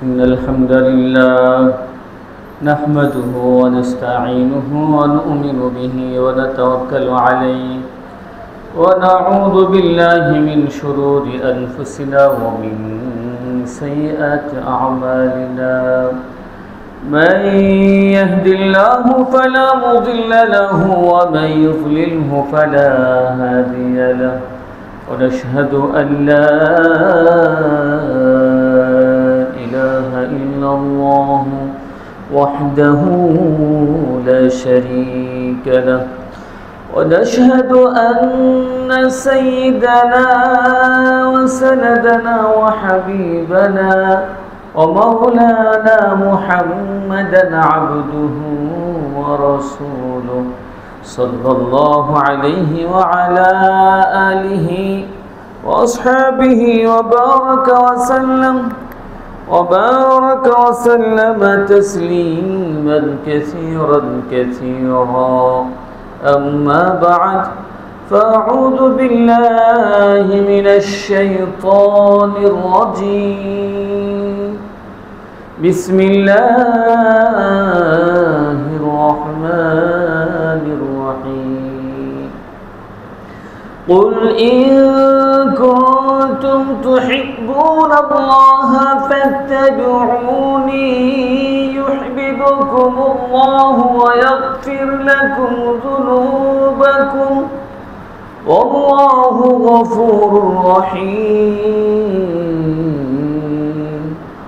إن الحمد لله نحمده ونستعينه ونؤمن به ونتوكل عليه ونعوذ بالله من شرور أنفسنا ومن سيئات أعمالنا من يهد الله فلا مضل له ومن يضلله فلا هادي له ونشهد أن لا إله إلا الله وحده لا شريك له ونشهد أن سيدنا وسندنا وحبيبنا ومولانا محمدا عبده ورسوله صلى الله عليه وعلى آله وأصحابه وبارك وسلم تسليما كثيرا أما بعد فأعوذ بالله من الشيطان الرجيم بسم الله الرحمن الرحيم قل إن كنتم تحبون الله فاتبعوني يحببكم الله ويغفر لكم ذنوبكم والله غفور رحيم.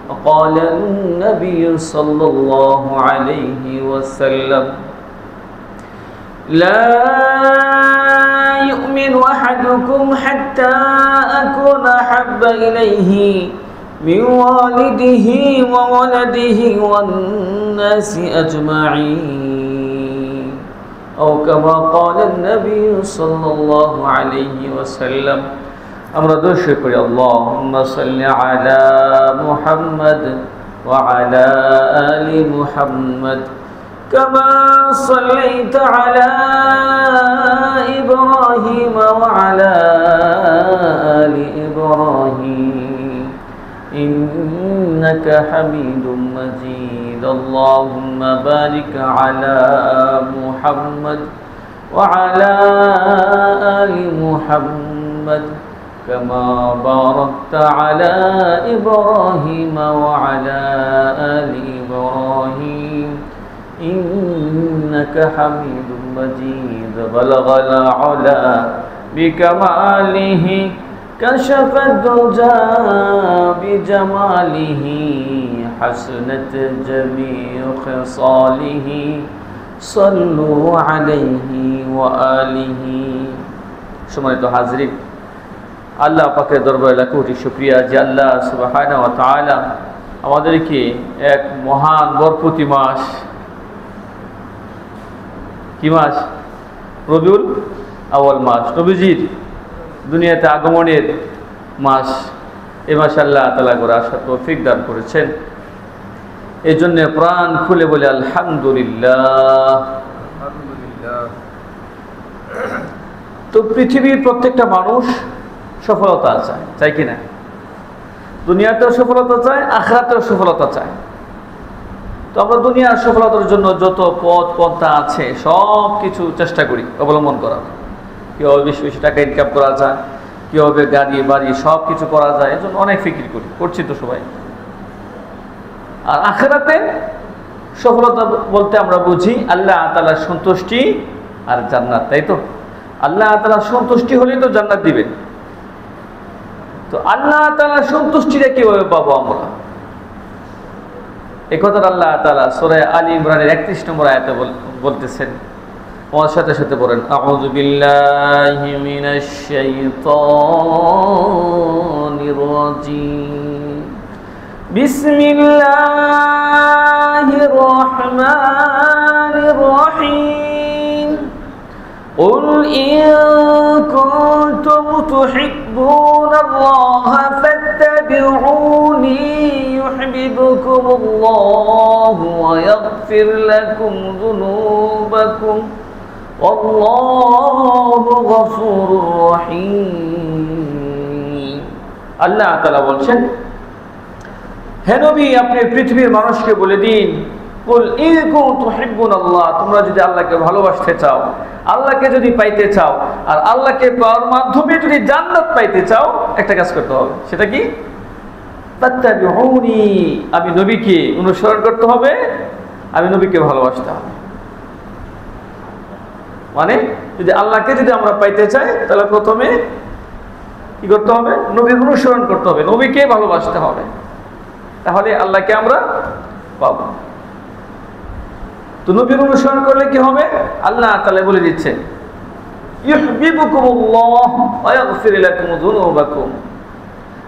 وقال النبي صلى الله عليه وسلم لا يؤمن أحدكم حتى أكون أحب إليه من والده وولده والناس أجمعين أو كما قال النبي صلى الله عليه وسلم. আমরা দোয়া করি আল্লাহুম্মা সাল্লি আলা মুহাম্মদ ওয়া আলা আলি মুহাম্মদ كما صليت على إبراهيم وعلى آل إبراهيم إنك حميد مجيد. اللهم بارك على محمد وعلى آل محمد كما باركت على إبراهيم وعلى آل إبراهيم إنك حميد مجيد. بلغ العلا بكماله كشف الدجى بجماله حسنت جميع خصاله صلوا عليه وآله. সম্মানিত হাজরিন, আল্লাহ পাকের দরবারে লাখ কোটি শুকরিয়া যে আল্লাহ সুবহানাহু ওয়া তাআলা আমাদেরকে এক মহান বরকতি মাস, কি মাস? রবিউল আউয়াল মাস, নবীজির দুনিয়াতে আগমনের মাস। এই মাসে আল্লাহ তাআলা করে আসার তৌফিক দান করেছেন। এই জন্য প্রাণ খুলে বলে আলহামদুলিল্লাহ। তো পৃথিবীর প্রত্যেকটা মানুষ সফলতা চায়, চাই কিনা? দুনিয়াতেও সফলতা চায়, আখিরাতেও সফলতা চায়। তো আমরা দুনিয়ার সফলতার জন্য যত পথ পন্থা আছে সব কিছু চেষ্টা করি অবলম্বন করার। কীভাবে বেশি বেশি টাকা ইনকাম করা যায়, কীভাবে গাড়ি বাড়ি সব কিছু করা যায়, এজন্য অনেক ফিকির করি, করছি তো সবাই। আর আখিরাতে সফলতা বলতে আমরা বুঝি আল্লাহ তাআলার সন্তুষ্টি আর জান্নাত, তাই তো? আল্লাহ তাআলার সন্তুষ্টি হলেই তো জান্নাত দিবেন। তো আল্লাহ তাআলার সন্তুষ্টিটা কীভাবে পাবো আমরা? এই কথাটা আল্লাহ তাআলা সূরা আলী ইমরানের 31 নম্বর আয়াতে বলতেছেন। আমার সাথে সাথে বলেন আউযু বিল্লাহি মিনাশ শাইতানির রাজীম বিসমিল্লাহির রহমানির রহিম قل إن كنتم تحبون الله فاتبعوني يحببكم الله ويغفر لكم ذنوبكم والله غفور رحيم। আল্লাহ তাআলা বলছেন হে নবী, আপনি পৃথিবীর মানুষকে বলে দিন, কুল ইন কুনতুম তুহিব্বুনাল্লাহ, তোমরা যদি আল্লাহকে ভালোবাসতে চাও, আল্লাহকে যদি পাইতে চাও, আর আল্লাহকে পাওয়ার মাধ্যমে যদি জান্নাত পাইতে চাও, একটা কাজ করতে হবে। সেটা কি? ফাত্তাবিউনি, আমি নবীকে অনুসরণ করতে হবে, আমি নবীকে ভালোবাসতে হবে। মানে যদি আল্লাহকে যদি আমরা পাইতে চাই, তাহলে প্রথমে কি করতে হবে? নবীর অনুসরণ করতে হবে, নবীকে ভালোবাসতে হবে, তাহলে আল্লাহকে আমরা পাবো। তো নবীর অনুসরণ করলে কি হবে? আল্লাহ তাআলা বলে দিচ্ছেন, ইউহিব্বুকুমুল্লাহ ওয়া ইয়াগফির লাকুম যুনুবাকুম।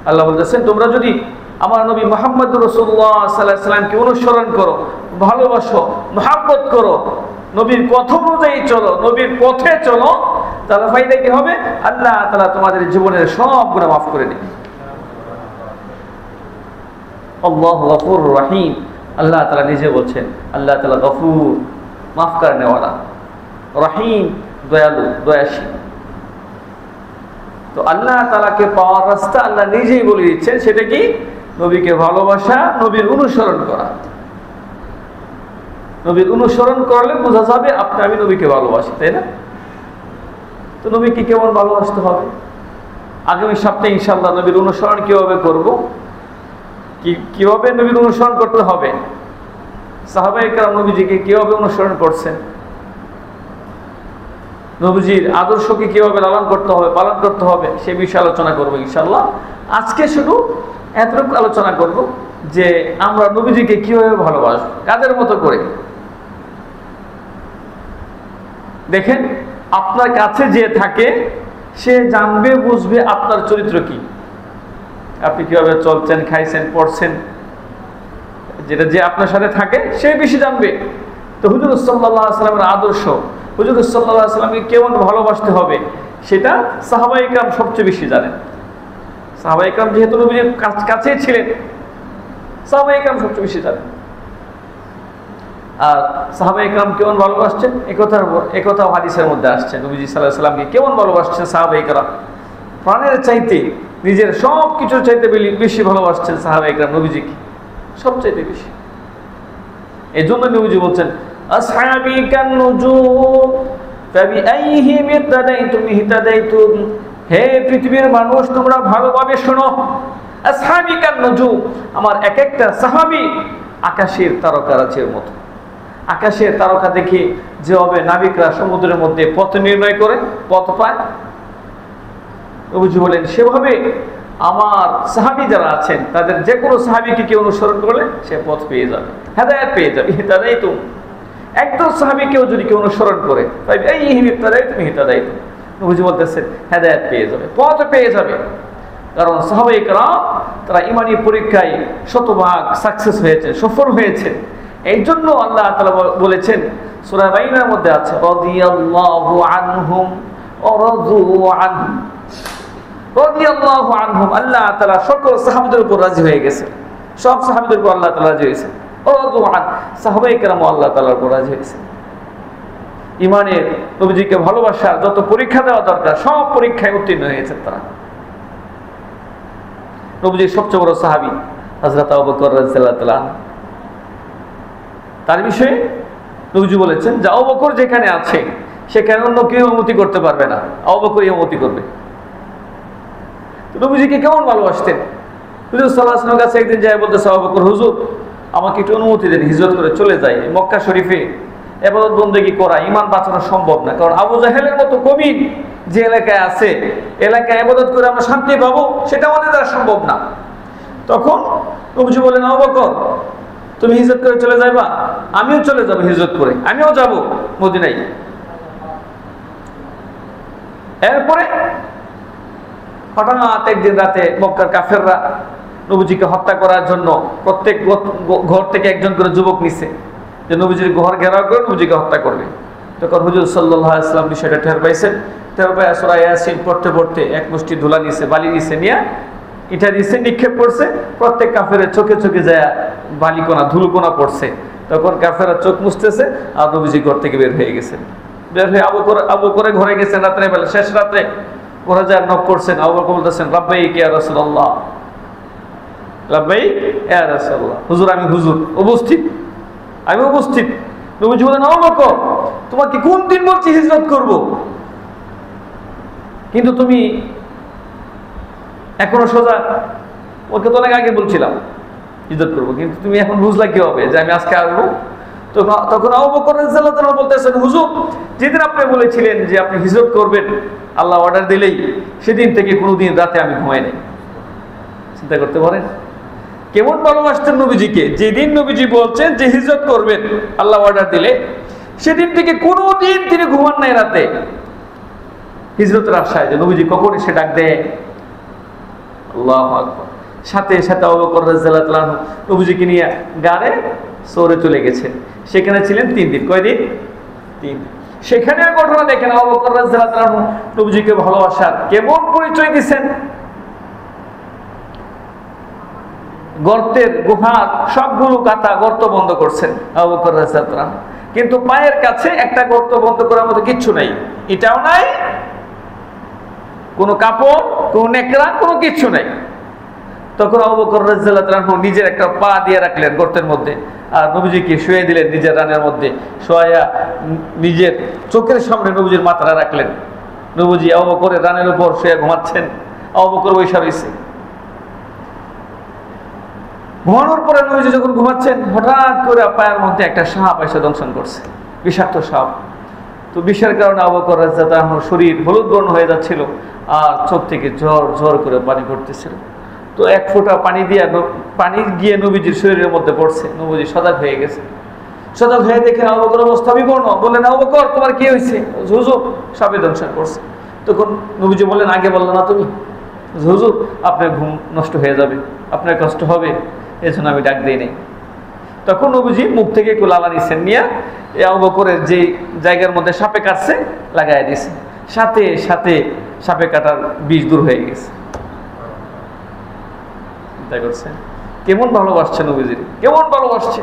আল্লাহ বলতেছেন, তোমরা যদি আমার নবী মুহাম্মদুর রাসূলুল্লাহ সাল্লাল্লাহু আলাইহি ওয়াসাল্লামকে অনুসরণ করো, ভালোবাসো, মহব্বত করো, নবীর কথা অনুযায়ী চলো, নবীর পথে চলো, তাহলে ফায়দা কি হবে? আল্লাহ তাআলা তোমাদের জীবনের সব গুনাহ মাফ করে দিবেন। আল্লাহু গফুরুর রহিম, আল্লাহ তাআলা নিজে বলছেন, আল্লাহ তাআলা গফুর, মাফ করনে ওয়ালা, রহিম, দয়ালু, দয়াশীল। তো আল্লাহ তাআলাকে পাওয়ার রাস্তা আল্লাহ নিজেই বলে দিচ্ছেন, সেটা কি? নবীকে ভালোবাসা, নবীর অনুসরণ করা। নবীর অনুসরণ করলে বোঝা যাবে আপনি আমি নবীকে ভালোবাসি, তাই না? তো নবীকে কেমন ভালোবাসতে হবে? আগামী সপ্তাহে ইনশাআল্লাহ নবীর অনুসরণ কিভাবে করব, কিভাবে নবীর অনুসরণ করতে হবে, সাহাবায়ে কেরাম নবীজিকে কিভাবে অনুসরণ করছেন, নবীজির আদর্শকে কিভাবে লালন করতে হবে, পালন করতে হবে, সে বিষয়ে আলোচনা করব ইনশাআল্লাহ। আজকে শুধু এতটুকু আলোচনা করব যে আমরা নবীজিকে কিভাবে ভালোবাসব, কাদের মতো করে। দেখেন, আপনার কাছে যে থাকে সে জানবে, বুঝবে আপনার চরিত্র কি, আপনি কিভাবে চলছেন, খাইছেন, পড়ছেন, যেটা যে আপনার সাথে থাকে সে বেশি জানবে। তো হুজুর সাল্লাল্লাহু আলাইহি ওয়াসাল্লামের আদর্শ, হুজুর সাল্লাল্লাহু আলাইহি ওয়াসাল্লামকে কেমন ভালোবাসতে হবে, সেটা সাহাবায়ে কেরাম সবচেয়ে বেশি জানেন। সাহাবায়ে কেরাম যেহেতু নবীর কাছেই ছিলেন, সাহাবায়ে কেরাম সবচেয়ে বেশি জানেন। আর সাহাবায়ে কেরাম কেমন ভালোবাসছেন, একথাও হাদিসের মধ্যে আসছে। নবীজি সাল্লাল্লাহু আলাইহি ওয়াসাল্লামকে কেমন ভালোবাসছেন সাহাবায়ে কেরাম, প্রাণের চাইতে, নিজের সব কিছুর চাইতে বেশি ভালোবাসছেন সাহাবায়ে কেরাম নবীজিকে, সবচাইতে বেশি। এই জন্য নবীজি বলছেন, আসহাবি কান নুজুম ফাবিআইহিম ইহতাদাইতুম ইহতাদাইতুম, হে পৃথিবীর মানুষ তোমরা ভালোভাবে শোনো, আসহাবি কান নুজুম, আমার এক একটা সাহাবী আকাশের তারকারাজির মতো। আকাশের তারকা দেখে যেভাবে নাবিকরা সমুদ্রের মধ্যে পথ নির্ণয় করে, পথ পায়, নবীজি বলেন সেভাবে আমার সাহাবী যারা আছেন তাদের যে কোনো সাহাবীকে কেউ অনুসরণ করলে সে পথ পেয়ে যাবে, হেদায়েত পেয়ে যাবে। ইহতাদাইতুম, একদম সাহাবীকেও যদি কেউ অনুসরণ করে, ফাবিআইহিম ইহতাদাইতুম ইহতাদাইতুম, নবীজি বলতেছেন হেদায়েত পেয়ে যাবে, পথ পেয়ে যাবে। কারণ সাহাবায়ে কেরাম তারা ঈমানী পরীক্ষায় শতভাগ সাকসেস হয়েছে, সফল হয়েছে। এই জন্য আল্লাহ তাআলা বলেছেন, সূরা বাইনার মধ্যে আছে, রাদিয়াল্লাহু আনহুম ওয়া রাদু আনহু, রাদিয়াল্লাহু আনহুম, আল্লাহ তাআলা সকল সাহাবীদের উপর রাজি হয়ে গেছে, সব সাহাবীদের উপর আল্লাহ তাআলা রাজি হয়েছে। ওয়া রাদু আন, সাহাবায়ে কেরাম আল্লাহ তাআলার উপর রাজি হয়েছে। ঈমানের, নবীজিকে ভালোবাসার যত পরীক্ষা দেওয়া দরকার সব পরীক্ষায় উত্তীর্ণ হয়েছে তারা। নবীজির সবচেয়ে বড় সাহাবী হযরত আবু বকর রাদিয়াল্লাহু তাআলা, তার বিষয়ে নবীজি বলেছেন যে আবু বকর যেখানে আছে সেখানে অন্য কেউ ইমামতি করতে পারবে না, আবু বকর ইমামতি করবে। তো নবীজিকে কেমন ভালোবাসতেন, হুজুর সাল্লাল্লাহু আলাইহি ওয়াসাল্লামের কাছে একদিন যায় বলতেছে, আবু বকর হুজুর আমাকে একটু অনুমতি দেন, হিজরত করে চলে যাই মক্কা শরীফে, ইবাদত বন্দেগী করা, ঈমান বাঁচানো সম্ভব না, কারণ আবু জাহেলের মতো কবির যে এলাকায় আছে, এলাকায় ইবাদত করে আমরা শান্তি পাবো, সেটা আমাদের দ্বারা সম্ভব না। তখন নবীজি বলেন, আবু বকর তুমি হিজরত করে চলে যাইবা, আমিও চলে যাব হিজরত করে, আমিও যাব মদিনায়। এরপরে হঠাৎ একদিন রাতে মক্কার কাফেররা নবীজিকে হত্যা করার জন্য প্রত্যেক ঘর থেকে একজন করে যুবক নিছে, যে নবীজির ঘর ঘেরাও করে নবীজিকে হত্যা করবে। তখন হুজুর সাল্লাল্লাহু আলাইহি ওয়াসাল্লাম বিষয়টা টের পাইছেন, টের পায় সূরা ইয়াসিন পড়তে পড়তে এক মুষ্টি ধুলা নিছে, বালি নিছে, নিয়ে ইটা দিছে, নিক্ষেপ করছে, প্রত্যেক কাফেরের চোখে চোখে যায় বালিকণা, ধুলকণা পড়ছে। তখন কাফেররা চোখ মুছতেছে, আর নবীজি ঘর থেকে বের হয়ে গেছেন। বের হয়ে আবু করে ঘরে গেছেন রাত্রে বেলা, শেষ রাত্রে ঘরে যায় নক করছেন, আবু বকর বলতেছেন, লাব্বাইক ইয়া রাসূলুল্লাহ। লাব্বাইক ইয়া রাসূলুল্লাহ, হুজুর আমি হুজুর উপস্থিত, আমি উপস্থিত। নবীজি বলেন, আবু বকর তোমাকে কোন দিন বলছি হিজরত করব, কিন্তু তুমি এখনো সোজা, ওকে তো অনেক আগে বলছিলাম হিজরত করবো, কিন্তু তুমি এখন বুঝলা কি হবে যে আমি আজকে আসবো? তখন আবু বকর রাদিয়াল্লাহু তাআলা বলতেছেন, হুজুর যেদিন আপনি বলেছিলেন যে আপনি হিজরত করবেন আল্লাহ অর্ডার দিলেই, সেদিন থেকে কোনোদিন রাতে আমি ঘুমাই নাই। চিন্তা করতে পারেন কেমন ভালোবাসতেন নবীজিকে। যেদিন নবীজি বলছেন যে হিজরত করবেন আল্লাহ অর্ডার দিলে, সেদিন থেকে কোনোদিন তিনি ঘুমান নাই রাতে, হিজরতের আশায় যে নবীজি কখন এসে ডাক দেয়। আল্লাহু আকবার। সাথে সাথে আবু বকর রাদিয়াল্লাহু তাআলা নবীজিকে নিয়ে গাড়ে সৌরে চলে গেছেন। সেখানে ছিলেন 3 দিন। কয়দিন? 3 দিন। সেখানের ঘটনা দেখেন, আবু বকর রাদিয়াল্লাহু তাআলা নবীজিকে ভালোবাসার কেমন পরিচয় দিচ্ছেন। গর্তের গুহার সবগুলো কাটা গর্ত বন্ধ করছেন আবু বকর রাদিয়াল্লাহু তাআলা, কিন্তু পায়ের কাছে একটা গর্ত বন্ধ করার মতো কিচ্ছু নাই, এটাও নাই, কোনো কাপড়, কোনো নেকড়া, কোনো কিচ্ছু নাই। তখন আবু বকর রাদিয়াল্লাহু তাআলা নিজের একটা পা দিয়ে রাখলেন গর্তের মধ্যে, আর নবীজিকে শুয়ে দিলেন নিজের রানের মধ্যে, শোয়া নিজের চোখের সামনে নবীজির মাথাটা রাখলেন। নবীজি আবু বকরের রানের উপর শুয়ে ঘুমাচ্ছেন, আবু বকর বৈশা রয়েছে। ঘুমানোর পরে নবীজি যখন ঘুমাচ্ছেন, হঠাৎ করে পায়ের মধ্যে একটা সাপ এসে দংশন করছে, বিষাক্ত সাপ। তো বিষের কারণে আবু বকর রাদিয়াল্লাহু তাআলার শরীর হলুদ বর্ণ হয়ে যাচ্ছিল, আর চোখ থেকে ঝর ঝর করে পানি পড়তেছিল। তো এক ফোঁটা পানি গিয়ে নবীজির শরীরের মধ্যে পড়ছে। নবীজি সজাগ হয়ে গেছে। সজাগ হয়ে দেখেন আবু বকর অবস্থা বিবর্ণ। বললেন, আবু বকর তোমার কি হয়েছে? হুজুর সাপে দংশন করছে। তখন নবীজি বললেন, আগে বললো না তুমি? হুজুর আপনার ঘুম নষ্ট হয়ে যাবে, আপনার কষ্ট হবে, এজন্য আমি ডাক দিই নাই। তখন নবীজি মুখ থেকে একটু লালা নিচ্ছেন, নিয়ে আবু বকরের যে জায়গার মধ্যে সাপে কাটছে লাগাই দিয়েছে। সাথে সাথে সাপে কাটার বিষ দূর হয়ে গেছে। চিন্তা করছেন কেমন ভালোবাসছে নবীজির, কেমন ভালোবাসছে।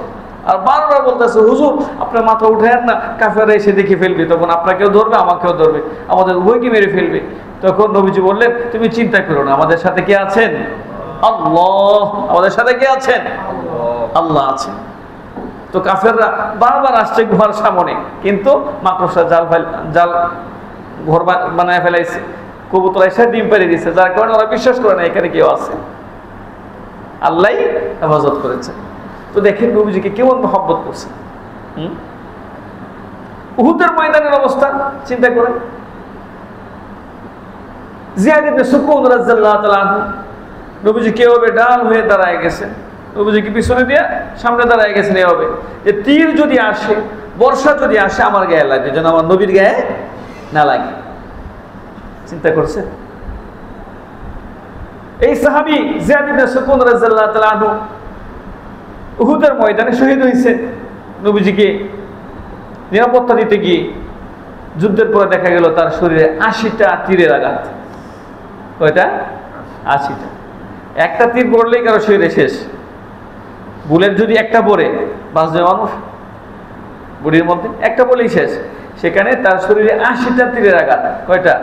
আর বারবার বলতেছে, হুজুর আপনার মাথা উঠায়েন না, কাফেররা এসে দেখে ফেলবে, তখন আপনাকেও ধরবে আমাকেও ধরবে, আমাদের উভয়কে মেরে ফেলবে। তখন নবীজি বললেন, তুমি চিন্তা করো না, আমাদের সাথে কে আছেন? আল্লাহ। আমাদের সাথে কে আছেন? আল্লাহ আছেন। তো কাফেররা বারবার আসছে গুহার সামনে, কিন্তু মাকড়সা জাল ঘর বানায় ফেলাইছে, কবুতর এসে ডিম পেরে দিচ্ছে, যার কারণে ওরা বিশ্বাস করে না এখানে কেউ আছে। আল্লাহ হেফাজত করেছে। তো দেখেন নবীজিকে কেমন মহব্বত করছে। উহুদের ময়দানের অবস্থা চিন্তা করেন। জিয়াদ ইবনে সুকুন রাদিয়াল্লাহু তাআলা আনহু নবীজি কিভাবে ডাল হয়ে দাঁড়ায় গেছেন, নবীজিকে পিছনে দিয়ে সামনে দাঁড়ায় গেছেন এভাবে যে তীর যদি আসে, বর্ষা যদি আসে আমার গায়ে লাগে, যেন আমার নবীর গায়ে না লাগে। চিন্তা করছে এই সাহাবী জিয়াদ ইবনে সুকুন রাদিয়াল্লাহু তাআলা আনহু উহুদের ময়দানে শহীদ হয়েছে। নবীজিকে নিরাপত্তা দিতে গিয়ে যুদ্ধের পরে দেখা গেল তার শরীরে 80টা তীরের আঘাত। কয়টা? 80টা। একটা তীর পড়লেই কারো শরীরে শেষ। বুলেট যদি একটা পড়ে বাঁচবে মানুষ, বুড়ির মধ্যে একটা বলেই শেষ। সেখানে তার শরীরে 80টা তীরের আঘাত। কয়টা?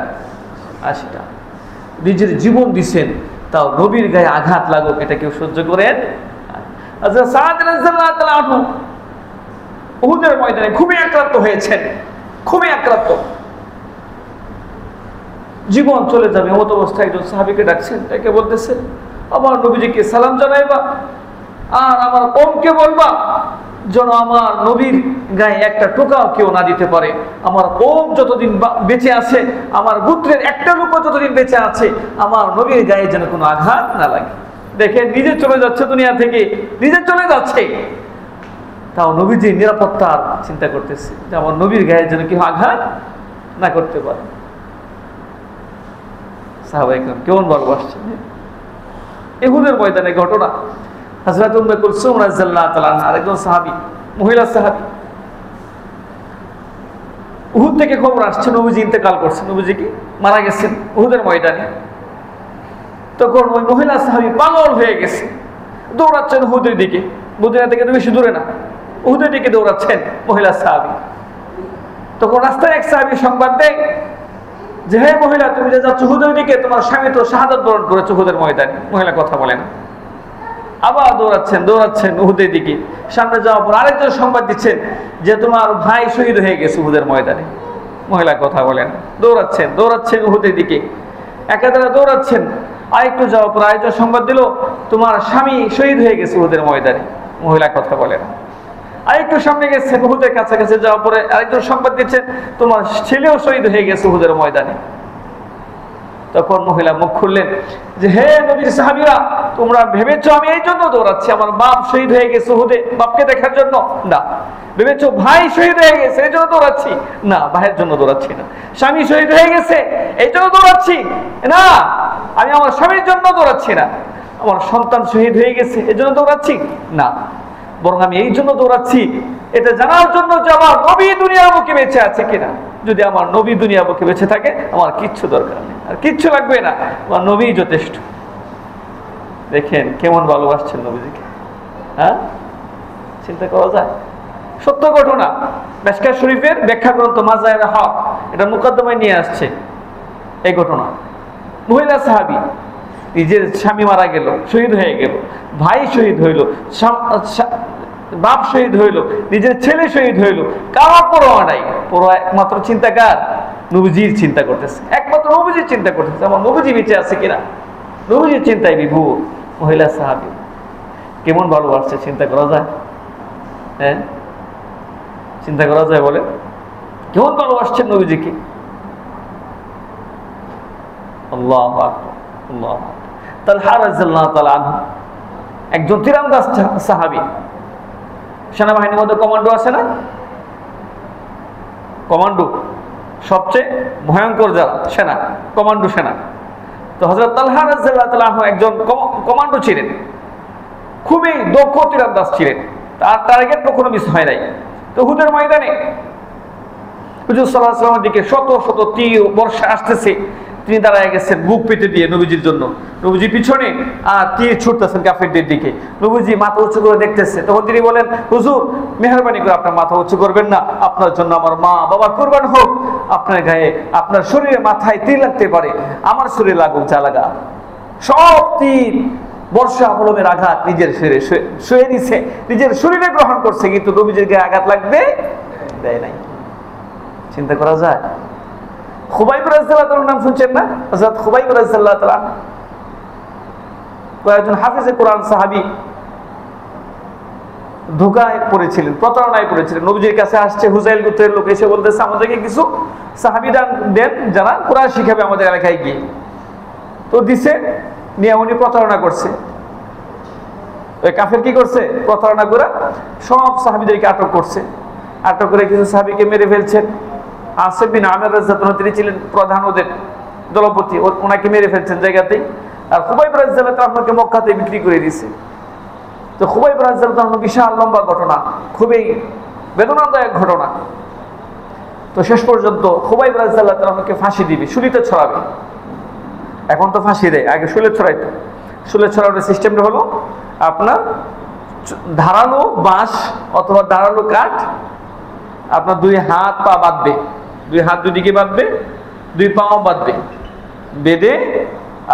80টা। নিজের জীবন দিচ্ছেন, তাও নবীর গায়ে আঘাত লাগুক এটা কেউ সহ্য করেন? আচ্ছা, সাদ রাদিয়াল্লাহু তাআলা আনহু উহুদের ময়দানে খুবই আক্রান্ত হয়েছেন, খুবই আক্রান্ত, জীবন চলে যাবে এমত অবস্থায় একজন সাহাবীকে ডাকছেন, তাকে বলতেছেন, আমার নবীজিকে সালাম জানাইবা আর আমার কওমকে বলবা যেন আমার নবীর গায়ে একটা টোকাও কেউ না দিতে পারে। আমার কওম যতদিন বেঁচে আছে, আমার গোত্রের একটা লোকও যতদিন বেঁচে আছে, আমার নবীর গায়ে যেন কোনো আঘাত না লাগে। দেখেন নিজে চলে যাচ্ছে দুনিয়া থেকে, নিজে চলে যাচ্ছে, তাও নবীজি নিরাপত্তার চিন্তা করতেছে যে আমার নবীর গায়ে যেন কেউ আঘাত না করতে পারে। সাহাবায়ে কেরাম কেমন ভালোবাসছেন। উহুদের ময়দানে ঘটনা, হযরত উম্মে কুলসুম রাদিয়াল্লাহু তাআলা আনহা আরেকজন সাহাবী, মহিলা সাহাবী, উহুদ থেকে খবর আসছে নবীজি ইন্তেকাল করছেন, নবীজি কি মারা গেছেন উহুদের ময়দানে। তখন ওই মহিলা সাহাবী পাগল হয়ে গেছে, দৌড়াচ্ছেন উহুদের দিকে। মদিনা থেকে তো বেশি দূরে না, উহুদের দিকে দৌড়াচ্ছেন মহিলা সাহাবী। তখন রাস্তায় এক সাহাবী সংবাদ দেয় যে, হে মহিলা, তুমি যে যাচ্ছ উহুদের দিকে, তোমার স্বামী তো শাহাদাত বরণ করেছে উহুদের ময়দানে। মহিলা কথা বলে না। আবার দৌড়াচ্ছেন উহুদের দিকে। সামনে যাওয়ার পর আরেকজন সংবাদ দিচ্ছেন যে তোমার ভাই শহীদ হয়ে গেছে উহুদের ময়দানে। মহিলা কথা বলেন, দৌড়াচ্ছেন উহুদের দিকে, একাধারে দৌড়াচ্ছেন। আরেকটু যাওয়ার পর আরেকজন সংবাদ দিল তোমার স্বামী শহীদ হয়ে গেছে উহুদের ময়দানে। মহিলা কথা বলে না। আরেকটু সামনে গেছেন, উহুদের কাছাকাছি যাওয়ার পরে আরেকজন সংবাদ দিচ্ছেন তোমার ছেলেও শহীদ হয়ে গেছে উহুদের ময়দানে। তখন মহিলা মুখ খুললেন যে হে নবীর সাহাবীরা, তোমরা ভেবেছো আমি এই জন্য দৌড়াচ্ছি আমার বাপ শহীদ হয়ে গেছে উহুদে, বাপকে দেখার জন্য? না। ভেবেছো ভাই শহীদ হয়ে গেছে এই জন্য দৌড়াচ্ছি? না, ভাইয়ের জন্য দৌড়াচ্ছি না। স্বামী শহীদ হয়ে গেছে এই জন্য দৌড়াচ্ছি? না, আমি আমার স্বামীর জন্য দৌড়াচ্ছি না। আমার সন্তান শহীদ হয়ে গেছে এই জন্য দৌড়াচ্ছি? না, বরং আমি এই জন্য দৌড়াচ্ছি এটা জানার জন্য যে আমার নবী দুনিয়ার বুকে বেঁচে আছে কিনা। যদি আমার নবী দুনিয়ার বুকে বেঁচে থাকে আমার কিচ্ছু দরকার নেই, আর কিচ্ছু লাগবে না, আমার নবী যথেষ্ট। দেখেন কেমন ভালোবাসছেন নবীজিকে। হ্যাঁ, চিন্তা করা যায়। সত্য ঘটনা, মিশকাত শরীফের ব্যাখ্যা গ্রন্থ মাজায়ের হক এটা মুকদ্দমায় নিয়ে আসছে এই ঘটনা। মহিলা সাহাবী, নিজের স্বামী মারা গেল, শহীদ হয়ে গেল, ভাই শহীদ হইল, বাপ শহীদ হইল, নিজের ছেলে শহীদ হইল, কারো পরোয়া নাই। পরোয়া একমাত্র চিন্তাকার নবীজির চিন্তা করতেছে, একমাত্র নবীজির চিন্তা করতেছে আমার নবীজি বেঁচে আছে কিনা। নবীজির চিন্তায় বিভোর মহিলা সাহাবী। কেমন ভালোবাসছে চিন্তা করা যায়? হ্যাঁ, চিন্তা করা যায়? বলে কেমন ভালোবাসছেন নবীজিকে। আল্লাহু আকবার, আল্লাহু আকবার। তালহা রাদিয়াল্লাহু তাআলা আনহু একজন তীরন্দাজ সাহাবী। সেনাবাহিনীর মধ্যে কমান্ডো আছে না? কমান্ডো সবচেয়ে ভয়ঙ্কর যারা সেনা, কমান্ডো সেনা। তো হযরত তালহা রাদিয়াল্লাহু তাআলা আনহু একজন কমান্ডো ছিলেন, খুবই দক্ষ তীরন্দাজ ছিলেন। তার টার্গেট কখনো মিস হয় নাই। তো উহুদের ময়দানে হুজুর সাল্লাল্লাহু আলাইহি ওয়াসাল্লামের দিকে শত শত তীর বর্ষা আসতেছে। তিনি দাঁড়ায় গেছেন বুক পেতে দিয়ে নবীজির জন্য। নবীজি পিছনে আর তীর ছুটতেছেন কাফেরদের দিকে। নবীজি মাথা উঁচু করে দেখতেছে। তখন তিনি বলেন, হুজুর মেহেরবানি করে আপনার মাথা উঁচু করবেন না, আপনার জন্য আমার মা বাবা কুরবান হোক। আপনার গায়ে আপনার শরীরে মাথায় তীর লাগতে পারে, আমার শরীরে লাগুক যা লাগা। সব তীর বর্ষা কলমের আঘাত নিজের শরীরে শুয়ে নিছে, নিজের শরীরে গ্রহণ করছে, কিন্তু নবীজির গায়ে আঘাত লাগবে দেয় নাই। চিন্তা করা যায়? খুবাইব রাদিয়াল্লাহু তাআলার নাম শুনছেন না? হযরত খুবাইব রাদিয়াল্লাহু তাআলা কয়েকজন হাফেজে কোরআন সাহাবী ধোঁকায় পড়েছিলেন, প্রতারণায় পড়েছিলেন। নবীজির কাছে আসছে হুজাইল গোত্রের লোক, এসে বলতেছে আমাদেরকে কিছু সাহাবী দান দেন যারা কোরআন শিখাবে আমাদের এলাকায় গিয়ে। তো দিছে, নিয়ে উনি প্রতারণা করছে। ওই কাফের কি করছে? প্রতারণা করে সব সাহাবীদেরকে আটক করছে। আটক করে কিছু সাহাবীকে মেরে ফেলছেন। আসিফ বিন আমের রাদিয়াল্লাহু আনহু তিনি ছিলেন প্রধান ওদের দলপতি, ওনাকে মেরে ফেলছেন জায়গাতেই। আর খুবাইব রাদিয়াল্লাহু তাআলাকে মক্কাতে বিক্রি করে দিয়েছে। তো খুবাইব রাদিয়াল্লাহু তাআলা বিশাল লম্বা ঘটনা, খুবই বেদনাদায়ক ঘটনা। তো শেষ পর্যন্ত খুবাইব রাদিয়াল্লাহু তাআলাকে ফাঁসি দিবে, শুলিতে ছড়াবে। এখন তো ফাঁসি দেয়, আগে শুলে ছড়াইতো। শুলে ছড়ানোর সিস্টেমটা হলো আপনার ধারালো বাঁশ অথবা ধারালো কাঠ আপনার দুই হাত পা বাঁধবে, দুই হাত দুদিকে বাঁধবে, দুই পাও বাঁধবে, বেঁধে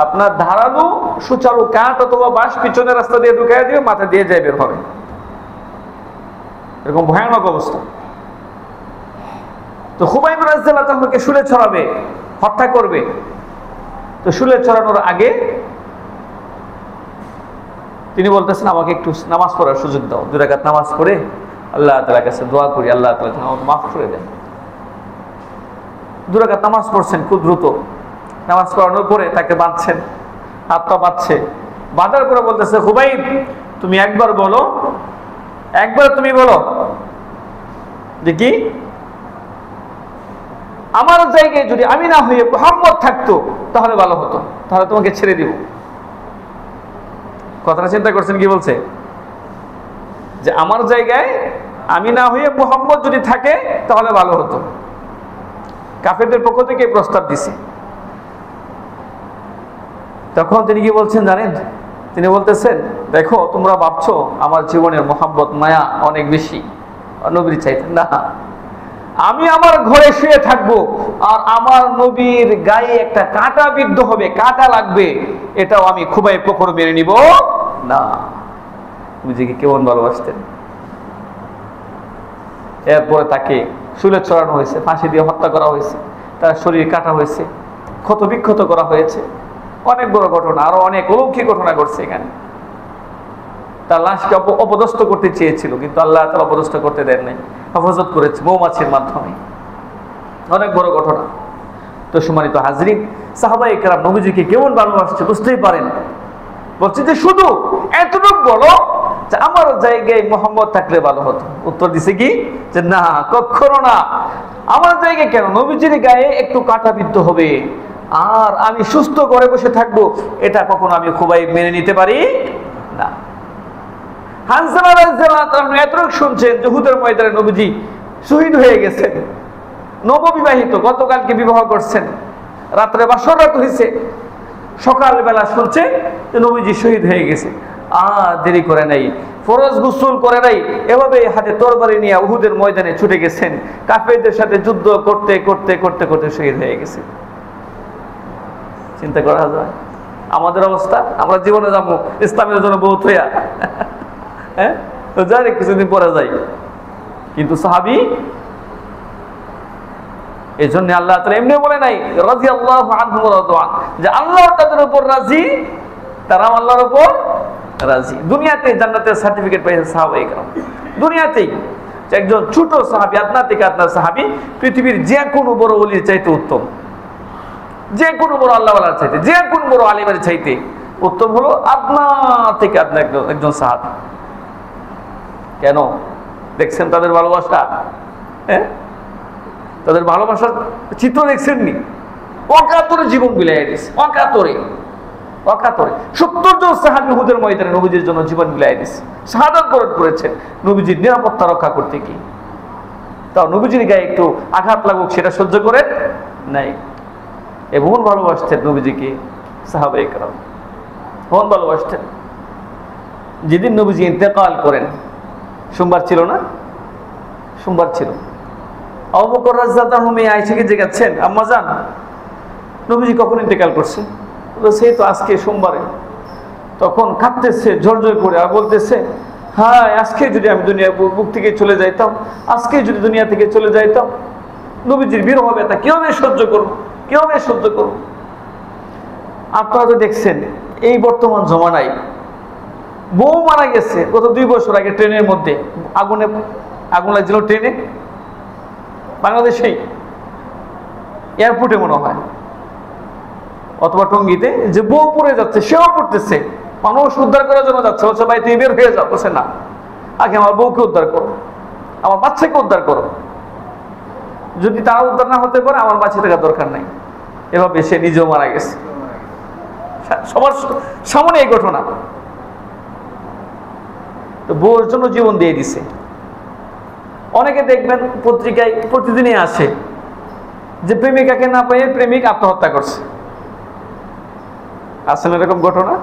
আপনার ধারালো সুচারু কাঠ অথবা বাঁশ পিছনের রাস্তা দিয়ে ঢুকাই দিবে, মাথা দিয়ে যায় বের হবে। এরকম ভয়ানক অবস্থা। তো খুবাইব রাদিয়াল্লাহু তাআলাকে শুলে ছড়াবে, হত্যা করবে। তো শুলে ছড়ানোর আগে তিনি বলতেছেন আমাকে একটু নামাজ পড়ার সুযোগ দাও, 2 রাকাত নামাজ পড়ে আল্লাহ তাআলার কাছে দোয়া করি, আল্লাহ তাআলা যেন আমাকে মাফ করে দেন। 2 রাকাত নামাজ পড়ছেন খুব দ্রুত। নামাজ পড়ানোর পরে তাকে বাঁধছেন, হাত পা বাঁধছে। বাঁধার পরে বলতেছে খুবাইব তুমি একবার বলো, একবার তুমি বলো যে কি আমার জায়গায় যদি আমি না হয়ে মুহাম্মদ থাকতো তাহলে ভালো হতো, তাহলে তোমাকে ছেড়ে দিব। কথাটা চিন্তা করছেন? কি বলছে? যে আমার জায়গায় আমি না হয়ে মুহাম্মদ যদি থাকে তাহলে ভালো হতো। কাফেরদের পক্ষ থেকে প্রস্তাব দিছে। তখন তিনি কি বলছেন জানেন? তিনি বলতেছেন দেখো তোমরা ভাবছো আমার জীবনের মুহাব্বত মায়া অনেক বেশি নবীর চাইতে, না, আমি আমার ঘরে শুয়ে থাকবো আর আমার নবীর গায়ে একটা কাঁটা বিদ্ধ হবে, কাঁটা লাগবে, এটাও আমি খুবাইব কখনো মেনে নিব না। নবীজিকে কেমন ভালোবাসতেন। এরপরে তাকে শুলে চড়ানো হয়েছে, ফাঁসি দিয়ে হত্যা করা হয়েছে, তার শরীর কাটা হয়েছে, ক্ষত বিক্ষত করা হয়েছে। অনেক বড় ঘটনা, আরো অনেক অলৌকিক ঘটনা ঘটছে এখানে। তার লাশকে অপদস্থ করতে চেয়েছিল, কিন্তু আল্লাহ তাআলা অপদস্থ করতে দেন নাই, হেফাজত করেছে মৌমাছির মাধ্যমে। অনেক বড় ঘটনা। তো সম্মানিত হাজরিন, সাহাবায়ে কেরাম নবীজিকে কেমন ভালোবাসছে বুঝতেই পারেন। বলছে যে শুধু এতটুকু বলো যে আমার জায়গায় মোহাম্মদ থাকলে ভালো হতো। উত্তর দিছে কি যে না, কখনো না। আমার জায়গায় কেন, নবীজির গায়ে একটু কাটা বিদ্ধ হবে আর আমি সুস্থ করে বসে থাকবো, এটা কখনো আমি খুবই মেনে নিতে পারি না। হানজালা রাদিয়াল্লাহু তাআলা এতটুকু শুনছেন যে উহুদের ময়দানে নবীজি শহীদ হয়ে গেছেন, নববিবাহিত, গতকালকে বিবাহ করছেন, রাত্রে বাসর রাত হয়েছে, সকালবেলা শুনছে যে নবীজি শহীদ হয়ে গেছে। আর দেরি করে নাই, ফরজ গোসল করে নাই, এভাবে হাতে তরবারি নিয়ে উহুদের ময়দানে ছুটে গেছেন। কাফেরদের সাথে যুদ্ধ করতে করতে করতে করতে শহীদ হয়ে গেছে। চিন্তা করা যায় আমাদের অবস্থা? আমরা জীবনে যাবো ইসলামের জন্য বহুত হইয়া, হ্যাঁ, তো যাই কিছুদিন পরে যাই। কিন্তু সাহাবী, এই জন্য আল্লাহ তাআলা এমনি বলে নাই রাদিয়াল্লাহু আনহু ওয়া রাদওয়ান, যে আল্লাহ তাদের উপর রাজি, তারাও আল্লাহর উপর রাজি। দুনিয়াতে জান্নাতের সার্টিফিকেট পাইছে সাহাবায়ে কেরাম। দুনিয়াতেই একজন ছোট সাহাবী, আদনা থেকে আদনা সাহাবী, পৃথিবীর যে কোনো বড় ওলির চাইতে উত্তম, যে কোনো বড় আল্লাহওয়ালার চাইতে, যে কোনো বড় আলিমের চাইতে উত্তম হলো আদনা থেকে আদনা একজন সাহাবী। কেন? দেখছেন তাদের ভালোবাসা, হ্যাঁ, তাদের ভালোবাসার চিত্র দেখছেন নি? অকাতরে জীবন বিলাইয়া দিয়েছে, অকাতরে অকাতরে 70 জন সাহাবী উহুদের ময়দানে নবীজির জন্য জীবন বিলাইয়া দিয়েছে, শাহাদাত বরণ করেছেন নবীজির নিরাপত্তা রক্ষা করতে গিয়ে। তাও নবীজির গায়ে একটু আঘাত লাগুক সেটা সহ্য করেন নাই। এমন ভালোবাসতেন নবীজিকে সাহাবায়ে কেরাম, এমন ভালোবাসতেন। যেদিন নবীজি ইন্তেকাল করেন, সোমবার ছিল না? সোমবার ছিল। আবু বকর রাদিয়াল্লাহু আনহু মেয়ে আয়েশাকে জিজ্ঞাসেন, আম্মা জান, নবীজি কখন ইন্তেকাল করছে? বলছে তো আজকে সোমবারে। তখন কাঁদতেছে ঝরঝর করে, আর বলতেছে, হ্যাঁ, আজকে যদি আমি দুনিয়া বুক থেকে চলে যাইতাম, আজকে যদি দুনিয়া থেকে চলে যাইতাম, নবীজির বিরহ ব্যথা কিভাবে সহ্য করবো, কিভাবে সহ্য করবো। আপনারা তো দেখছেন এই বর্তমান জমানায় বউ মারা গেছে গত 2 বছর আগে ট্রেনের মধ্যে, আগুন লাগছিল ট্রেনে, বাংলাদেশেই এয়ারপোর্টে মনে হয়, অথবা টঙ্গীতে, যে বউ পড়ে যাচ্ছে, সেও পড়তেছে, মানুষ উদ্ধার করার জন্য যাচ্ছে, বলছে ভাই তুমি বের হয়ে যাও। বলছে না, আগে আমার বউকে উদ্ধার করো, আমার বাচ্চাকে উদ্ধার করো, যদি তারা উদ্ধার না হতে পারে আমার বাঁচিয়ে থাকার দরকার নাই। এভাবে সে নিজেও মারা গেছে, সবার সামনে এই ঘটনা। তো বউর জন্য জীবন দিয়ে দিছে। অনেকে দেখবেন পত্রিকায় প্রতিদিনই আসে যে প্রেমিকাকে না পেয়ে প্রেমিক আত্মহত্যা করছে। আসলে এরকম ঘটনা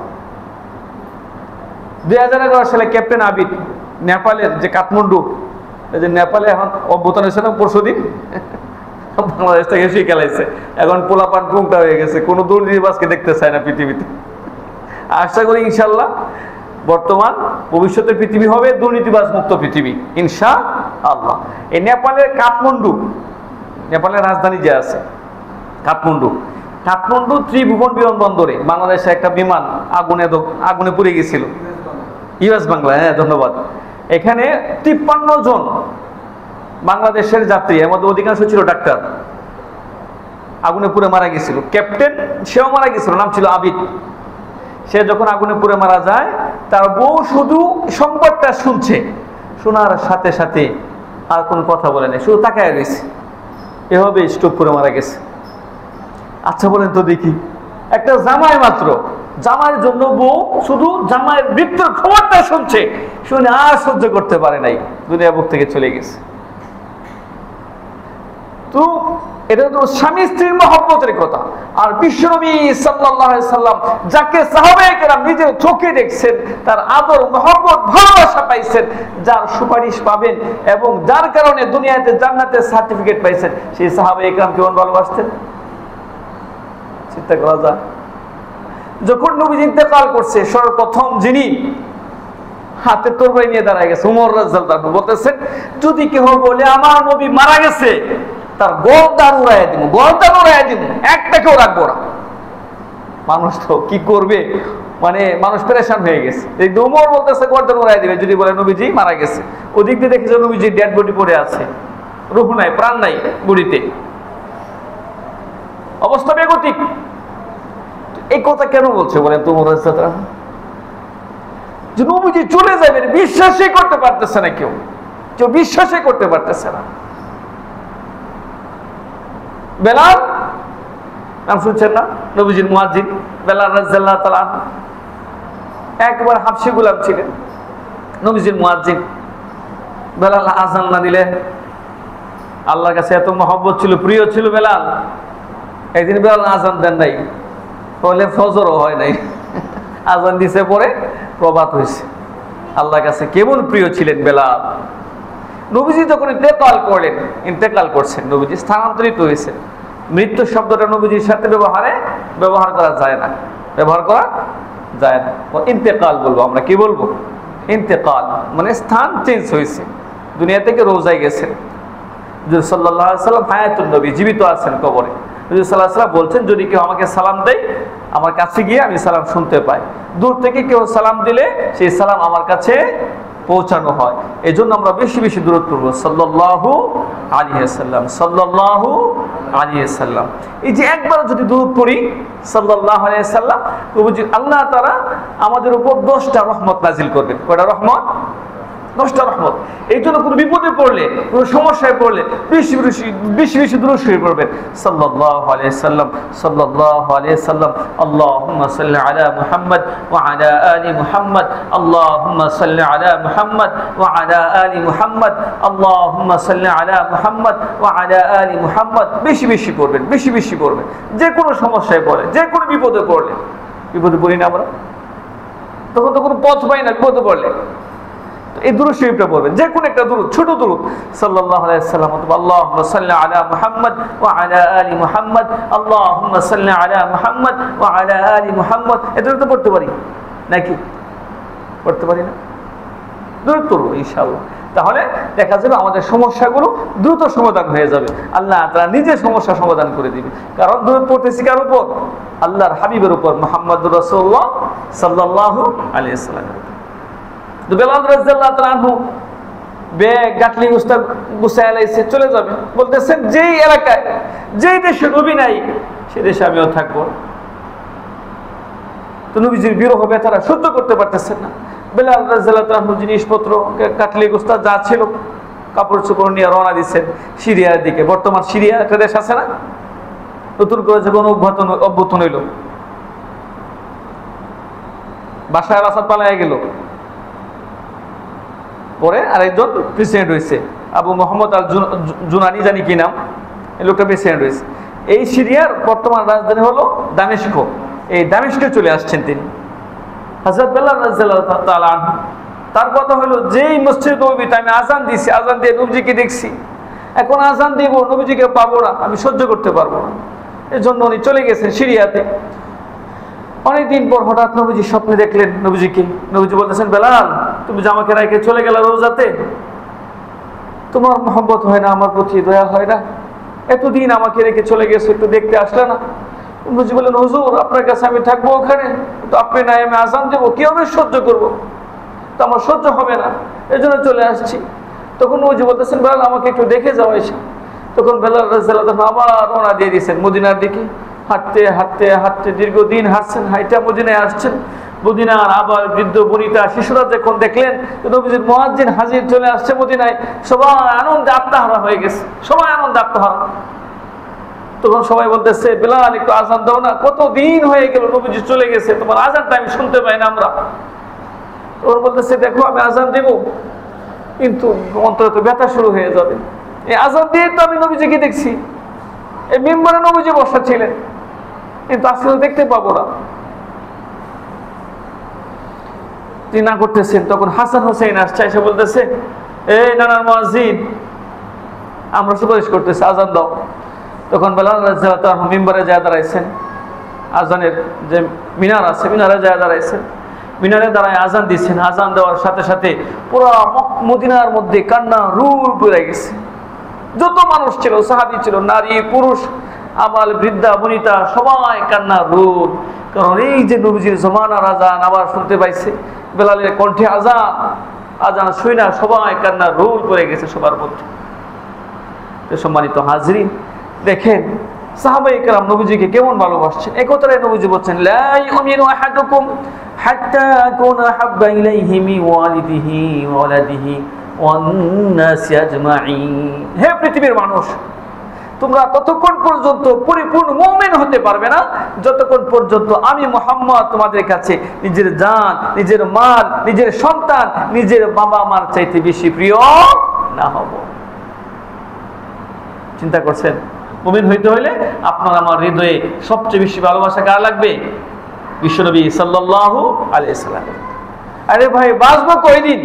2011 সালে ক্যাপ্টেন আবিদ, নেপালের যে কাঠমান্ডু, এই যে নেপালে এখন অভ্যুত্থান হয়েছে না পরশুদিন, বাংলাদেশ থেকে এসে খেলাইছে, এখন পোলাপান কুমটা হয়ে গেছে, কোনো দুর্নীতিবাজকে দেখতে চায় না পৃথিবীতে। আশা করি ইনশাল্লাহ বর্তমান ভবিষ্যতের পৃথিবী হবে দুর্নীতিবাজ মুক্ত পৃথিবী ইনশাআল্লাহ। এই নেপালের কাঠমান্ডু, নেপালের রাজধানী যে আছে কাঠমান্ডু, কাঠমান্ডু ত্রিভুবন বিমানবন্দরে বাংলাদেশে একটা বিমান আগুনে পুড়ে গেছিল, ইউএস বাংলা, হ্যাঁ ধন্যবাদ। এখানে 53 জন বাংলাদেশের যাত্রী, এর মধ্যে অধিকাংশ ছিল ডাক্তার, আগুনে পুড়ে মারা গেছিল। ক্যাপ্টেন সেও মারা গেছিল, নাম ছিল আবিদ। সে যখন আগুনে পুড়ে মারা যায়, তার বউ শুধু সংবাদটা শুনছে, শোনার সাথে সাথে আর কোনো কথা বলে নাই, শুধু তাকায় রয়েছে, এভাবে স্ট্রোক করে মারা গেছে। আচ্ছা বলেন তো দেখি, একটা জামাই মাত্র, জামাইয়ের জন্য বউ শুধু জামাইয়ের মৃত্যুর খবরটা শুনছে, শুনে আর সহ্য করতে পারে নাই, দুনিয়া বুক থেকে চলে গেছে। তো এটা তো স্বামী স্ত্রীর মহব্বতের কথা। আর বিশ্বনবী সাল্লাল্লাহু আলাইহি সাল্লাম যাকে সাহাবায়ে কেরাম নিজের চোখে দেখছেন, তার আদর মহব্বত ভালোবাসা পাইছেন, যার সুপারিশ পাবেন এবং যার কারণে দুনিয়াতে জান্নাতের সার্টিফিকেট পাইছেন, সেই সাহাবায়ে কেরাম কেমন ভালোবাসতেন চিন্তা করা যায়। যখন নবী ইন্তেকাল করছে, সর্বপ্রথম যিনি হাতে তরবারি নিয়ে দাঁড়ায় গেছে। উমর রাদিয়াল্লাহু আনহু বলতেছেন, যদি কেউ বলে আমার নবী মারা গেছে, তার গর্দান উড়াইয়া দিব, গর্দান উড়াইয়া দিব, একটাকেও রাখবো না। মানুষ তো কি করবে, মানে মানুষ পেরেশান হয়ে গেছে। উমর বলতেছে গর্দান উড়াইয়া দিবে যদি বলে নবীজি মারা গেছে। ওদিক দিয়ে দেখেছে নবীজি ডেড বডি পড়ে আছে, রূহ নাই, প্রাণ নাই বডিতে, অবস্থা বেগতিক। এই কথা কেন বলছে বলেন তো উমর রাদিয়াল্লাহু আনহু? যে নবীজি চলে যাবেন বিশ্বাসই করতে পারতেছে না, কেউ বিশ্বাসই করতে পারতেছে না। বেলাল নাম শুনছেন না, নবীজির মুয়াজ্জিন বেলাল রাদিয়াল্লাহু তাআলা একবার হাবশী গোলাম ছিলেন, নবীজির মুয়াজ্জিন। বেলাল আযান না দিলে, আল্লাহর কাছে এত মহব্বত ছিল, প্রিয় ছিল বেলাল। একদিন বেলাল আযান দেন নাই, বলে ফজরও হয় নাই, আযান দিছে পরে প্রভাত হয়েছে। আল্লাহর কাছে কেমন প্রিয় ছিলেন বেলাল। নবীজি যখন ইন্তেকাল করছেন, নবীজি স্থানান্তরিত হয়েছে। মৃত্যু শব্দটা নবীজির সাথে ব্যবহার করা যায় না, ব্যবহার করা যায় না। ইন্তেকাল বলবো আমরা, কি বলবো? ইন্তেকাল মানে স্থান চেঞ্জ হয়েছে, দুনিয়া থেকে রোজায় গেছেন। হুজুর সাল্লাল্লাহু আলাইহি সাল্লাম হায়াতুন নবী, জীবিত আছেন কবরে। হুজুর সাল্লাল্লাহু আলাইহি সাল্লাম বলছেন, যদি কেউ আমাকে সালাম দেয়, আমার কাছে গিয়ে আমি সালাম শুনতে পাই। দূর থেকে কেউ সালাম দিলে সেই সালাম আমার কাছে পৌঁছানো হয়। এই জন্য আমরা বেশি বেশি দূরত্ব পড়বো, সাল্লাল্লাহু আলাইহি ওয়াসাল্লাম, সাল্লাল্লাহু আলাইহি ওয়াসাল্লাম। এই যে একবার যদি দূরত পড়ি সাল্লাল্লাহু আলাইহি ওয়াসাল্লাম, আল্লাহ তাআলা আমাদের উপর 10টা রহমত নাজিল করবেন। কয়টা রহমত? 10টা রহমত। এই জন্য কোনো বিপদে পড়লে, কোনো সমস্যায় পড়লে বেশি বেশি দূরত শরীফ পড়বেন, সাল্লাল্লাহু আলাইহি ওয়াসাল্লাম, সাল্লাল্লাহু আলাইহি ওয়াসাল্লাম। আল্লাহুম্মা সাল্লি আলা মুহাম্মদ ওয়া আলা আলি মুহাম্মদ, আল্লাহুম্মা সাল্লি আলা মুহাম্মদ ওয়া আলা আলি মুহাম্মদ, আল্লাহুম্মা সাল্লি আলা মুহাম্মদ ওয়া আলা আলি মুহাম্মদ। বেশি বেশি পড়বেন, বেশি বেশি পড়বেন। যে কোনো সমস্যায় পড়লে, যে কোনো বিপদে পড়লে, বিপদে পড়ি না আমরা, তখন তো কোনো পথ পাই না বিপদে পড়লে, এই দুরূদ শরীফটা পড়বেন, যে কোন একটা দুরূদ, ছোট দুরূদ, সাল্লাল্লাহু আলাইহি ওয়াসাল্লাম, আল্লাহুম্মা সাল্লি আলা মুহাম্মদ ওয়া আলা আলি মুহাম্মদ, আল্লাহুম্মা সাল্লি আলা মুহাম্মদ ওয়া আলা আলি মুহাম্মদ। এটা তো পড়তে পারি নাকি? পড়তে পারি না? দুরূদ পড়ব ইনশাআল্লাহ। তাহলে দেখা যাবে আমাদের সমস্যাগুলো দ্রুত সমাধান হয়ে যাবে। আল্লাহ তাআলা নিজে সমস্যা সমাধান করে দিবে। কারণ দুরূদ পড়তেছি কার উপর? আল্লাহর হাবিবের উপর, মুহাম্মদুর রাসূলুল্লাহ সাল্লাল্লাহু আলাইহি ওয়াসাল্লাম। বেলাল রাদিয়াল্লাহু তাআলা আনহু ব্যাগ গাটলি গুছায় লাইছে, চলে যাবে। বলতেছেন, যেই এলাকায়, যেই দেশে নবী নাই, সে দেশে আমিও থাকবো। তো নবীজির বিরহ ব্যথারা সহ্য করতে পারতেছেন না। বেলাল রাদিয়াল্লাহু তাআলা আনহু জিনিসপত্র, গাটলি গুস্তা যা ছিল, কাপড় চোপড় নিয়ে রওনা দিচ্ছেন সিরিয়ার দিকে। বর্তমান সিরিয়া একটা দেশ আছে না, নতুন করে যখন অভ্যুত্থান হইল, বাশার আসাদ পালাইয়া গেল, পরে আরেকজন প্রেসিডেন্ট হয়েছে, আবু মোহাম্মদ আল জুনানি, জানি কি নাম, এই লোকটা প্রেসিডেন্ট হয়েছে। এই সিরিয়ার বর্তমান রাজধানী হলো দামেস্ক। এই দামেস্কে চলে আসছেন তিনি, হযরত বেলাল রাদিয়াল্লাহু তাআলা আনহু। তার কথা হলো, যেই মসজিদ নববীতে আমি আজান দিছি, আজান দিয়ে নবীজিকে দেখছি, এখন আজান দিব, নবীজিকে পাবো না, আমি সহ্য করতে পারবো না। এই জন্য উনি চলে গেছেন সিরিয়াতে। অনেকদিন পর হঠাৎ নবীজি স্বপ্নে দেখলেন নবীজিকে। নবীজি বলতেছেন, বেলাল, তুমি যে আমাকে রেখে চলে গেলে রোজাতে, তোমার মহব্বত হয় না, আমার প্রতি দয়া হয় না? এতদিন আমাকে রেখে চলে গেছো, একটু দেখতে আসলে না? নবীজি বললেন, হুজুর, আপনার কাছে আমি থাকবো ওখানে, তো আপনি নাই, আমি আজান দেবো, কিভাবে সহ্য করবো? তো আমার সহ্য হবে না, এই জন্য চলে আসছি। তখন নবীজি বলতেছেন, বেলাল, আমাকে একটু দেখে যাও এসে। তখন বেলাল রাদিয়াল্লাহু তাআলা আবার রওনা দিয়ে দিয়েছেন মদিনার দিকে। হাঁটতে হাঁটতে হাঁটতে দীর্ঘদিন হাঁটছেন, হাইটা মদিনায় আসছেন। মদিনার আবার বৃদ্ধ বনিতা শিশুরা যখন দেখলেন নবীজির মুয়াজ্জিন হাজির চলে আসছে মদিনায়, সবাই আনন্দে আত্মহারা হয়ে গেছে, সবাই আনন্দে আত্মহারা। তখন সবাই বলতেছে, বেলাল, একটু আজান দাও না, কতদিন হয়ে গেল নবীজি চলে গেছে, তোমার আজানটা আমি শুনতে পাই না আমরা। তখন বলতেছে, দেখো আমি আজান দেব, কিন্তু অন্তরে তো ব্যথা শুরু হয়ে যাবে। এই আজান দিয়ে তো আমি নবীজিকে দেখছি, এই মিম্বরে নবীজি বসা ছিলেন, কিন্তু আজকে দেখতে পাবো না। তিনি না করতেছেন। তখন হাসান হোসেন আসছে, এসে বলতেছে, এই নানার মুয়াজ্জিন, আমরা সুপারিশ করতেছি, আজান দাও। তখন বেলাল রাদিয়াল্লাহু তাআলা মিম্বরে যায় দাঁড়াইছেন, আজানের যে মিনার আছে, মিনারে যায় দাঁড়াইছেন। মিনারে দাঁড়ায় আজান দিচ্ছেন, আজান দেওয়ার সাথে সাথে পুরো মদিনার মধ্যে কান্না রুল পড়ে গেছে। যত মানুষ ছিল, সাহাবী ছিল, নারী পুরুষ, আবাল বৃদ্ধা বনিতা, সবাই কান্না রুল। কারণ এই যে নবীজির জমানার আজান আবার শুনতে পাইছে, বেলালের কণ্ঠে আজান, আজান শুই না সবাই কান্না রুল পড়ে গেছে সবার মধ্যে। সম্মানিত হাজরিন, দেখেন সাহাবায়ে কেরাম নবীজিকে কেমন ভালোবাসছেন। একতারে নবীজি বলছেন, লা ইউমিনু আহাদুকুম হাত্তা আকুনা হাব্বা ইলাইহি মিন ওয়ালিদিহি ওয়া ওয়ালাদিহি ওয়ান নাসি আজমাইন। হে পৃথিবীর মানুষ, তোমরা ততক্ষণ পর্যন্ত পরিপূর্ণ মুমিন হতে পারবে না যতক্ষণ পর্যন্ত আমি মুহাম্মদ তোমাদের কাছে নিজের জান, নিজের মাল, নিজের সন্তান, নিজের বাবা মার চাইতে বেশি প্রিয় না হব। চিন্তা করছেন, মুমিন হইতে হইলে আপনার আমার হৃদয়ে সবচেয়ে বেশি ভালোবাসা কার লাগবে? বিশ্বনবী সাল্লাল্লাহু আলাইহি সাল্লাম। আরে ভাই, বাঁচবো কয়দিন?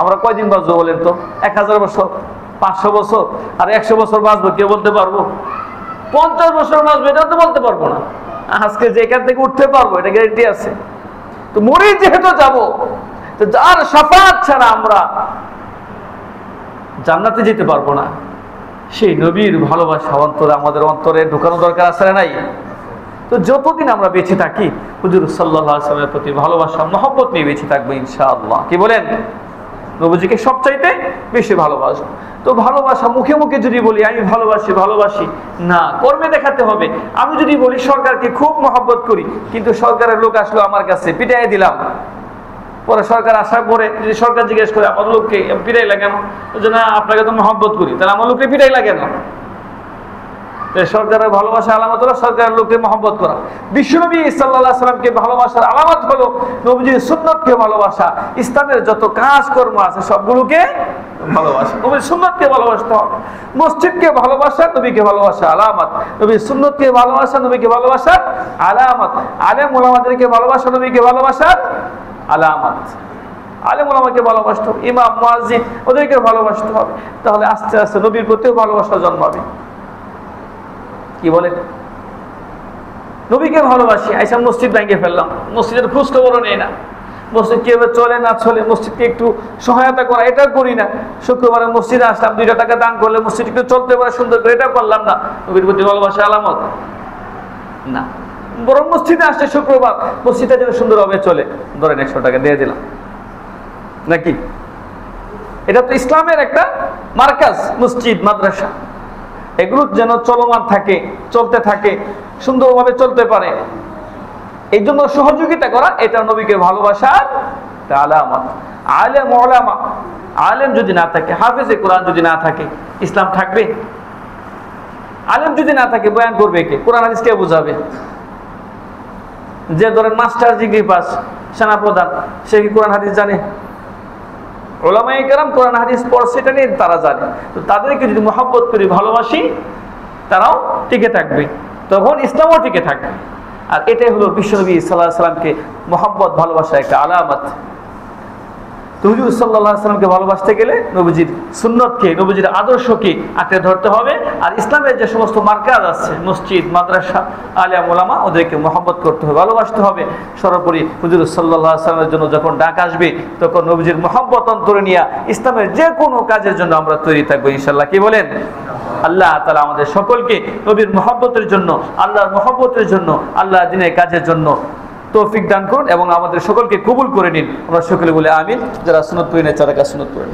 আমরা কয়দিন বাঁচবো বলেন তো? 1000 বছর, 500 বছর, আর 100 বছর বাঁচবো, কেউ বলতে পারবো? 50 বছর বাঁচবো, এটা তো বলতে পারবো না। আজকে যে এখান থেকে উঠতে পারবো এটা গ্যারান্টি আছে? তো মরে যেহেতু যাবো, তো যার শাফাআত ছাড়া আমরা জান্নাতে যেতে পারবো না, সেই নবীর ভালোবাসা অন্তরে, আমাদের অন্তরে ঢুকানো দরকার আছে না নাই? তো যতদিন আমরা বেঁচে থাকি হুজুর সাল্লাল্লাহু আলাইহি ওয়াসাল্লামের প্রতি ভালোবাসা, মহব্বত নিয়ে বেঁচে থাকবো ইনশাআল্লাহ। কি বলেন? নবীজিকে সবচাইতে বেশি ভালোবাসবো। তো ভালোবাসা মুখে মুখে যদি বলি আমি ভালোবাসি ভালোবাসি, না, কর্মে দেখাতে হবে। আমি যদি বলি সরকারকে খুব মহব্বত করি, কিন্তু সরকারের লোক আসলো আমার কাছে, পিটাই দিলাম, পরে সরকার আসার পরে যদি সরকার জিজ্ঞেস করে আমার লোককে পিটাইলা কেন, না আপনাকে তো মহব্বত করি, তাহলে আমার লোককে পিটাইলা কেন? সরকারের ভালোবাসা আলামত হলো সরকারের লোককে মহব্বত করা। বিশ্বনবী সাল্লাল্লাহু আলাইহি সাল্লামকে ভালোবাসার আলামত হলো নবীজির সুন্নতকে ভালোবাসা। ইসলামের যত কাজকর্ম আছে সবগুলোকে ভালোবাসা, নবীর সুন্নতকে ভালোবাসতে হবে। মসজিদকে ভালোবাসা নবীকে ভালোবাসা আলামত, নবীর সুন্নতকে ভালোবাসা নবীকে ভালোবাসার আলামত, আলেম ওলামাদেরকে ভালোবাসা নবীকে ভালোবাসার আলামত। আলেম ওলামাকে ভালোবাসতে হবে, ইমাম মুয়াজ্জিন ওদেরকে ভালোবাসতে হবে। তাহলে আস্তে আস্তে নবীর প্রতিও ভালোবাসা জন্মাবে। কি বলেন? নবীকে ভালোবাসি, আইসা মসজিদ ভেঙে ফেললাম, মসজিদের খোঁজ খবরও নেই না, মসজিদ কিভাবে চলে না চলে, মসজিদকে একটু সহায়তা করা এটা করি না। শুক্রবারে মসজিদে আসলাম, 2 টাকা দান করলে মসজিদ একটু চলতে পারে সুন্দর করে, এটা করলাম না। নবীর প্রতি ভালোবাসা আলামত না। বরং মসজিদে আসছে শুক্রবার, মসজিদটা যেন সুন্দরভাবে চলে, ধরেন 100 টাকা দিয়ে দিলাম, নাকি? এটা তো ইসলামের একটা মার্কাজ, মসজিদ মাদ্রাসা, এগুলো যেন চলমান থাকে, চলতে থাকে, সুন্দরভাবে চলতে পারে, এই জন্য সহযোগিতা করা, এটা নবীকে ভালোবাসার আলামত। আলেম ওলামা, আলেম যদি না থাকে, হাফেজে কোরআন যদি না থাকে, ইসলাম থাকবে? আলেম যদি না থাকে বয়ান করবে কে? কোরআন হাদিস কে বুঝাবে? যে ধরেন মাস্টার ডিগ্রি পাস, সেনাপ্রধান, সে কি কোরআন হাদিস জানে? ওলামায়ে কেরাম কোরআন হাদিস পড়ছে, এটা নিয়ে তারা জানে। তো তাদেরকে যদি মহব্বত করি, ভালোবাসি, তারাও টিকে থাকবে, তখন ইসলামও টিকে থাকবে। আর এটাই হলো বিশ্বনবী সাল্লাল্লাহু আলাইহি সাল্লামকে মহব্বত, ভালোবাসা একটা আলামত। তো হুজুর সাল্লাল্লাহু আলাইহি সাল্লামকে ভালোবাসতে গেলে নবীজির সুন্নতকে, নবীজির আদর্শকে আঁকড়ে ধরতে হবে। আর ইসলামের যে সমস্ত মার্কাজ আছে, মসজিদ, মাদ্রাসা, আলেম ওলামা, ওদেরকে মহব্বত করতে হবে, ভালোবাসতে হবে। সর্বোপরি হুজুর সাল্লাল্লাহু আলাইহি সাল্লামের জন্য যখন ডাক আসবে, তখন নবীজির মহব্বত অন্তরে নিয়ে ইসলামের যে কোনো কাজের জন্য আমরা তৈরি থাকবো ইনশাআল্লাহ। কি বলেন? আল্লাহ তাআলা আমাদের সকলকে নবীর মহব্বতের জন্য, আল্লাহর মহব্বতের জন্য, আল্লাহ দ্বীনের কাজের জন্য তৌফিক দান করুন এবং আমাদের সকলকে কবুল করে নিন। আমরা সকলে বলে আমিন। যারা সুন্নাত পড়েন তারা সুন্নাত পড়েন।